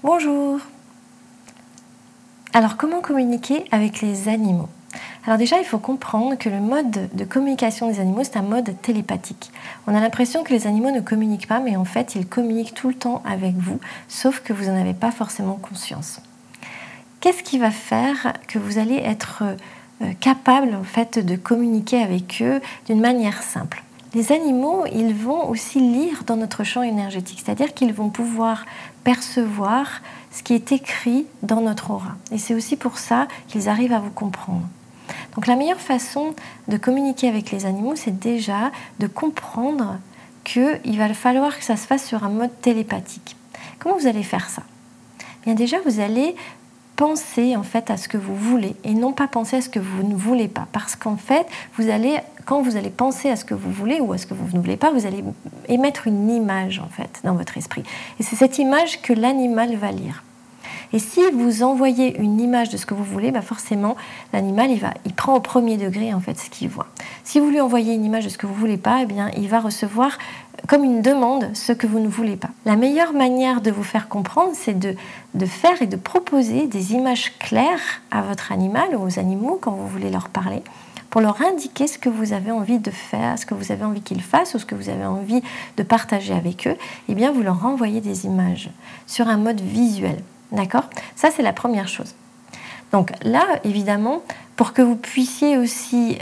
Bonjour. Alors, comment communiquer avec les animaux? Alors déjà, il faut comprendre que le mode de communication des animaux, c'est un mode télépathique. On a l'impression que les animaux ne communiquent pas, mais en fait, ils communiquent tout le temps avec vous, sauf que vous n'en avez pas forcément conscience. Qu'est-ce qui va faire que vous allez être capable en fait, de communiquer avec eux d'une manière simple? Les animaux, ils vont aussi lire dans notre champ énergétique, c'est-à-dire qu'ils vont pouvoir percevoir ce qui est écrit dans notre aura. Et c'est aussi pour ça qu'ils arrivent à vous comprendre. Donc la meilleure façon de communiquer avec les animaux, c'est déjà de comprendre qu'il va falloir que ça se fasse sur un mode télépathique. Comment vous allez faire ça? Bien déjà, vous allez penser en fait à ce que vous voulez et non pas penser à ce que vous ne voulez pas. Parce qu'en fait, quand vous allez penser à ce que vous voulez ou à ce que vous ne voulez pas, vous allez émettre une image en fait dans votre esprit. Et c'est cette image que l'animal va lire. Et si vous envoyez une image de ce que vous voulez, forcément, l'animal, il prend au premier degré en fait ce qu'il voit. Si vous lui envoyez une image de ce que vous ne voulez pas, eh bien, il va recevoir comme une demande ce que vous ne voulez pas. La meilleure manière de vous faire comprendre, c'est de faire et de proposer des images claires à votre animal ou aux animaux quand vous voulez leur parler, pour leur indiquer ce que vous avez envie de faire, ce que vous avez envie qu'ils fassent ou ce que vous avez envie de partager avec eux. Eh bien, vous leur renvoyez des images sur un mode visuel. D'accord? Ça, c'est la première chose. Donc là, évidemment, pour que vous puissiez aussi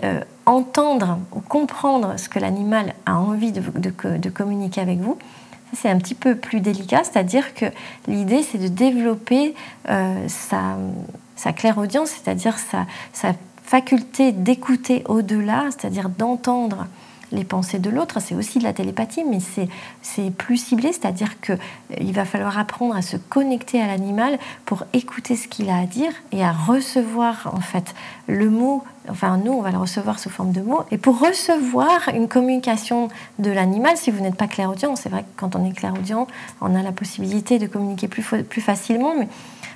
entendre ou comprendre ce que l'animal a envie de communiquer avec vous, c'est un petit peu plus délicat, c'est-à-dire que l'idée, c'est de développer sa clairaudience, c'est-à-dire sa faculté d'écouter au-delà, c'est-à-dire d'entendre les pensées de l'autre. C'est aussi de la télépathie, mais c'est plus ciblé, c'est-à-dire qu'il va falloir apprendre à se connecter à l'animal pour écouter ce qu'il a à dire et à recevoir en fait le mot. Enfin, nous, on va le recevoir sous forme de mots. Et pour recevoir une communication de l'animal, si vous n'êtes pas clairaudient, c'est vrai que quand on est clairaudient, on a la possibilité de communiquer plus facilement, mais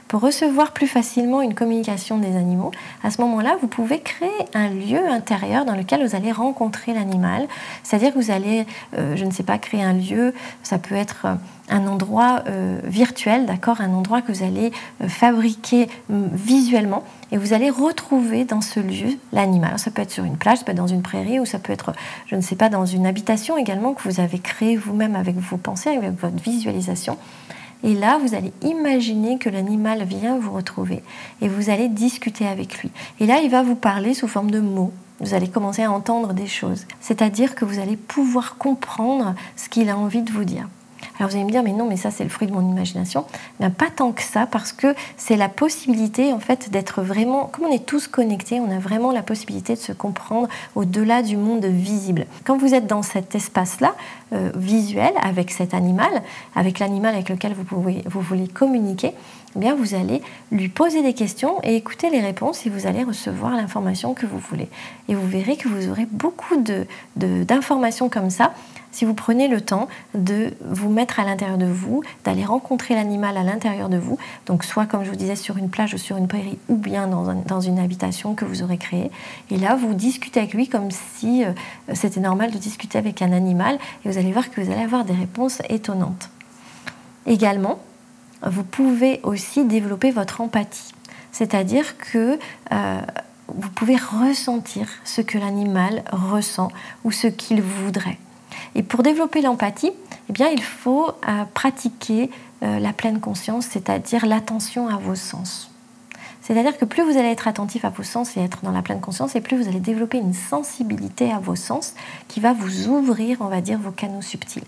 pour recevoir plus facilement une communication des animaux, à ce moment-là, vous pouvez créer un lieu intérieur dans lequel vous allez rencontrer l'animal. C'est-à-dire que vous allez, je ne sais pas, créer un lieu, ça peut être un endroit virtuel, d'accord, un endroit que vous allez fabriquer visuellement et vous allez retrouver dans ce lieu l'animal. Ça peut être sur une plage, ça peut être dans une prairie ou ça peut être, je ne sais pas, dans une habitation également que vous avez créée vous-même avec vos pensées, avec votre visualisation. Et là, vous allez imaginer que l'animal vient vous retrouver et vous allez discuter avec lui. Et là, il va vous parler sous forme de mots. Vous allez commencer à entendre des choses. C'est-à-dire que vous allez pouvoir comprendre ce qu'il a envie de vous dire. Alors vous allez me dire, mais non, mais ça c'est le fruit de mon imagination. Mais pas tant que ça, parce que c'est la possibilité en fait d'être vraiment, comme on est tous connectés, on a vraiment la possibilité de se comprendre au-delà du monde visible. Quand vous êtes dans cet espace-là, visuel, avec cet animal, avec l'animal avec lequel vous voulez communiquer, eh bien vous allez lui poser des questions et écouter les réponses et vous allez recevoir l'information que vous voulez. Et vous verrez que vous aurez beaucoup d'informations comme ça si vous prenez le temps de vous mettre à l'intérieur de vous, d'aller rencontrer l'animal à l'intérieur de vous, donc soit comme je vous disais sur une plage ou sur une prairie ou bien dans une habitation que vous aurez créée. Et là, vous discutez avec lui comme si c'était normal de discuter avec un animal et vous allez voir que vous allez avoir des réponses étonnantes. Également, vous pouvez aussi développer votre empathie, c'est-à-dire que vous pouvez ressentir ce que l'animal ressent ou ce qu'il voudrait. Et pour développer l'empathie, eh bien, il faut pratiquer la pleine conscience, c'est-à-dire l'attention à vos sens. C'est-à-dire que plus vous allez être attentif à vos sens et être dans la pleine conscience, et plus vous allez développer une sensibilité à vos sens qui va vous ouvrir, on va dire, vos canaux subtils.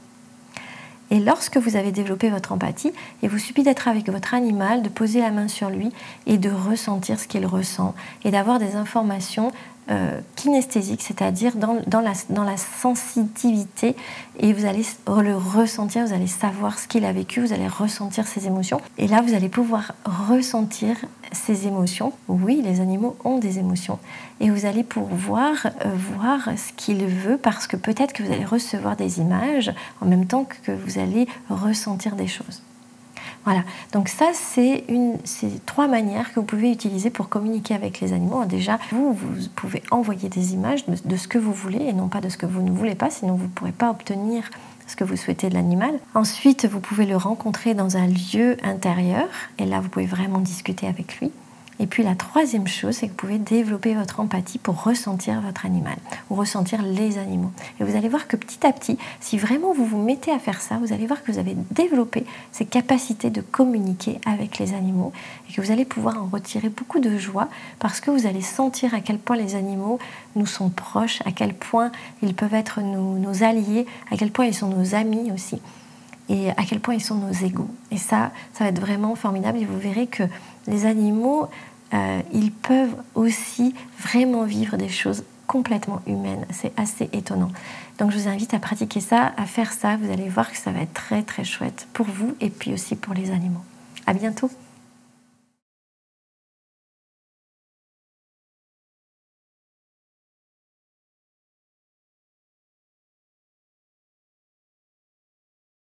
Et lorsque vous avez développé votre empathie, il vous suffit d'être avec votre animal, de poser la main sur lui et de ressentir ce qu'il ressent et d'avoir des informations kinesthésiques, c'est-à-dire dans la sensitivité, et vous allez le ressentir, vous allez savoir ce qu'il a vécu, vous allez ressentir ses émotions et là vous allez pouvoir ressentir ses émotions. Oui, les animaux ont des émotions et vous allez pouvoir voir ce qu'il veut, parce que peut-être que vous allez recevoir des images en même temps que vous allez ressentir des choses. Voilà, donc ça c'est 3 manières que vous pouvez utiliser pour communiquer avec les animaux. Déjà, vous pouvez envoyer des images de ce que vous voulez et non pas de ce que vous ne voulez pas, sinon vous ne pourrez pas obtenir ce que vous souhaitez de l'animal. Ensuite, vous pouvez le rencontrer dans un lieu intérieur et là, vous pouvez vraiment discuter avec lui. Et puis la troisième chose, c'est que vous pouvez développer votre empathie pour ressentir votre animal ou ressentir les animaux. Et vous allez voir que petit à petit, si vraiment vous vous mettez à faire ça, vous allez voir que vous avez développé ces capacités de communiquer avec les animaux et que vous allez pouvoir en retirer beaucoup de joie parce que vous allez sentir à quel point les animaux nous sont proches, à quel point ils peuvent être nos alliés, à quel point ils sont nos amis aussi et à quel point ils sont nos égaux. Et ça va être vraiment formidable et vous verrez que les animaux, ils peuvent aussi vraiment vivre des choses complètement humaines. C'est assez étonnant. Donc je vous invite à pratiquer ça, à faire ça. Vous allez voir que ça va être très très chouette pour vous et puis aussi pour les animaux. À bientôt.